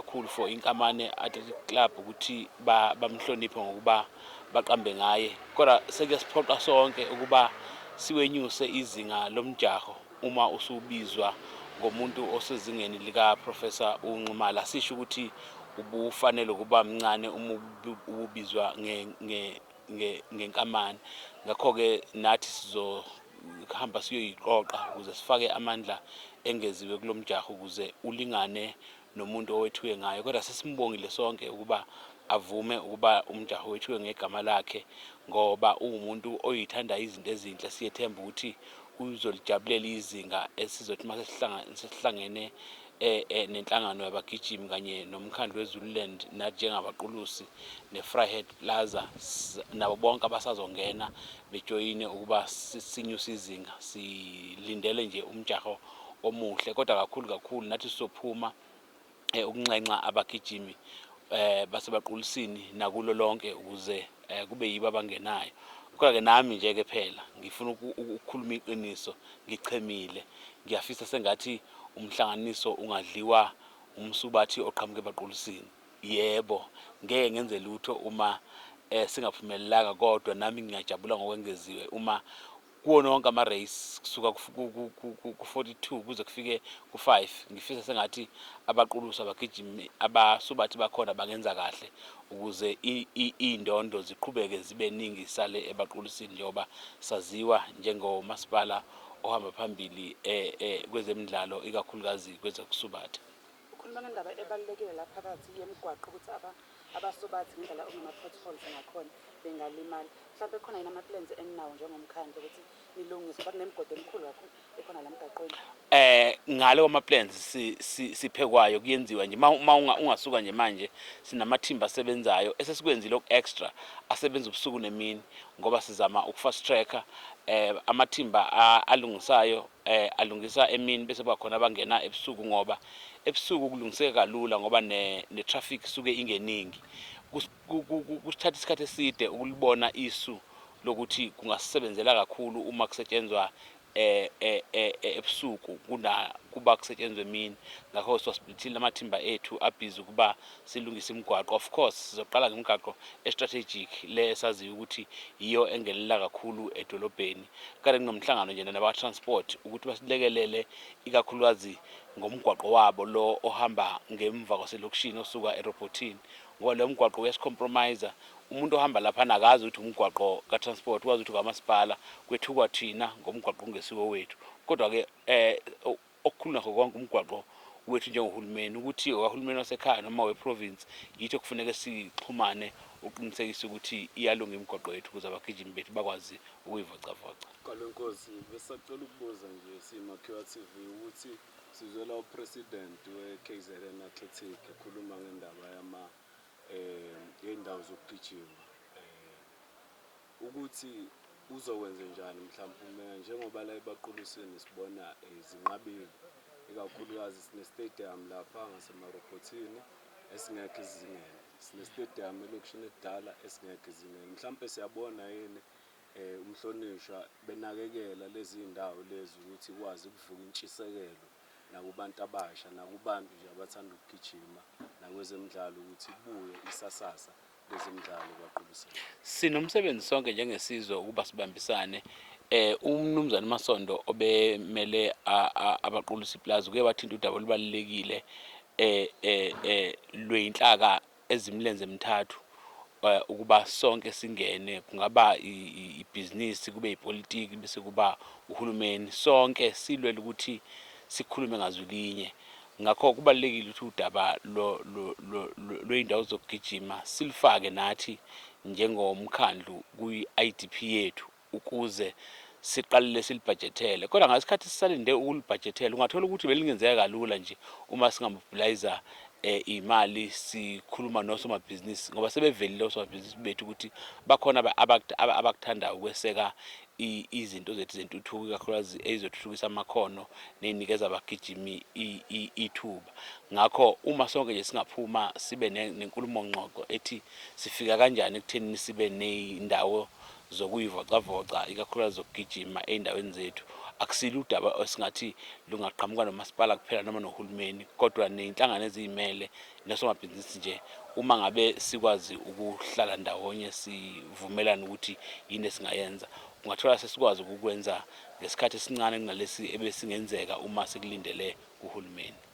kakhulu for Inkamane Athletic Club ukuthi bamhloniphe ngokuba baqambe ngaye, kodwa sekuyasiphoqa sonke ukuba siwenyuse izinga lomjaho uma usubizwa ngomuntu osezingeni lika Professor uNxumalo. Sisho ukuthi ubufanele ukuba mncane uma ubizwa ngenkamane. Ngakho-ke nathi sizohamba siyoyiqoqa ukuze sifake amandla engeziwe kulomjaho ukuze ulingane nomuntu owethuwe ngayo, kodwa sesimbongile sonke ukuba avume ukuba umjaho wethuwe ngegama lakhe ngoba umuntu oyithanda izinto ezinhle. Siyethemba ukuthi uzolijabulela izinga esizothi mase sihlangene nenhlangano yabagijimi kanye nomkhandlu weZululand nathi njengabaqulusi neFryhead Plaza nabo bonke abasazongena bejoyine ukuba sinyuse izinga. Silindele nje umjaho omuhle, kodwa kakhulu nathi sizophuma ukunxenxa abagijimi basebaqulisini nakulo lonke ukuze kube yibo abangenayo. Kodwa-ke nami nje-ke phela ngifuna ukukhuluma iqiniso, ngichemile, ngiyafisa sengathi umhlanganiso ungadliwa umsubathi oqhamuke ebaqulisini. Yebo, ngeke ngenze lutho uma singaphumelelanga, kodwa nami ngiyajabula ngokwengeziwe uma kuwona wonke ama-race kusuka ku-42 kuze kufike ku-5 ngifisa sengathi abaqulusi abagijimi abasubathi bakhona bangenza kahle ukuze iy'ndondo ziqhubeke zibe ningi sale ebaqulisini njengoba saziwa njengomasipala ohamba phambili kwezemidlalo ikakhulukazi kwezokusubatha. Ukhuluma ngendaba ebalulekile lapha phakathi yemigwaqo ukuthi abasubathi ngendlela okungama-potholes ngakhona bengalimali. Mhlawumbe khona yini ama-plans eninawo njengomkhandlu ukuthi nilungise ngoba kunemigodi emikhulu kakhulu ekhona la mgaqweni? Ngalewo ma-plans siphekwayo kuyenziwa nje ungasuka nje manje sinamathimba asebenzayo esesikwenzile oku-extra asebenza ubusuku nemini ngoba sizama ukufast tracker amathimba alungisayo alungisa emini bese bakhona abangena ebusuku ngoba ebusuku kulungiseka kalula ngoba ne-traffic suke ingeningi. Kusithatha isikhathi eside ukulibona isu lokuthi kungasebenzela kakhulu uma kusetshenzwa ebusuku kuba kusetshenzwe emini. Ngakho sosplithile amathimba ethu abhizi ukuba silungise imigwaqo. Of course sizoqala ngemigaqo strategic le esaziyo ukuthi yiyo engenelela kakhulu edolobheni. Kade kunomhlangano nje nabakwa-transport ukuthi basilekelele ikakhulukazi ngomgwaqo wabo lo ohamba ngemva kwaselokishini osuka eRobotini, ngoba lo mgwaqo uyasicompromise. Umuntu ohamba lapha akazi ukuthi umgwaqo ka-transport, wazi ukuthi kwamasipala kwethukwa thina ngomgwaqo ongesiwo wethu. Kodwa-ke okukhulu nakho konke umgwaqo wethu njengohulumeni ukuthi okahulumeni wasekhaya noma we-province yitho kufuneka sixhumane uqinisekisa ukuthi iyalunga imigwaqo yethu ukuze abagijimi bethu bakwazi ukuyivocavoca. Nkosi, besacela ukubuza nje simakhiwa TV ukuthi sizwela upresident we-KZN Athletic ekhuluma ngendaba yendawo zokugijima ukuthi uzokwenza njani mhlawumbe njengoba la ebaqulisini sibona zinqabile, ikakhulukazi sine-stadium lapha ngasemarobhothini esingekho ezingeni, sine-stadium elokishini ekudala esingekho ezingeni. Mhlawumbe siyabona yini umhlonishwa benakekela lezi ndawo lezi ukuthi kwazi ukuvuka intshisekelo nakubantu abasha nakubantu nje abathanda ukugijima nakwezemidlalo ukuthi kubuye isasasa lezemidlalo kwaqulisini. Sinomsebenzi sonke njengesizwe ukuba sibambisane. Umnumzane Masondo obemele abaqulusi plaza uke wathinta udaba olubalulekile lweyinhlaka ezimlenze emithathu ukuba sonke singene, kungaba ibhizinisi, kube ipolitiki, bese kuba uhulumeni, sonke silwela ukuthi sikhulume ngazwilinye. Ngakho kubalulekile ukuthi udaba lwey'ndawo zokugijima silifake nathi njengomkhandlu kwi-IDP yethu ukuze siqalile silibhajethele. Kodwa ngasikhathi sisalinde ukulibhajethela ungathola ukuthi belingenzeka kalula nje uma singamobilizer imali sikhuluma nosomabhizinisi ngoba sebevelile osomabhizinisi bethu ukuthi bakhona abakuthandayo ukweseka izinto zethu zentuthuko ikakhulukazi ezizothuthukisa amakhono nezinikeza abagijimi ithuba. Ngakho uma sonke nje singaphuma sibe nenkulumo ngxoxo ethi sifika kanjani ekutheni sibe nezindawo zokuyivocavoca ikakhulukazi zokugijima ey'ndaweni zethu, akusile udaba esingathi lungaqhamuka nomasipala kuphela noma nohulumeni, kodwa ney'nhlangano eziy'mele nosomabhizinisi nje, uma ngabe sikwazi ukuhlala ndawonye sivumelane ukuthi yini esingayenza, ungathola sesikwazi ukukwenza ngesikhathi esincane kunalesi ebesingenzeka uma sikulindele uhulumeni.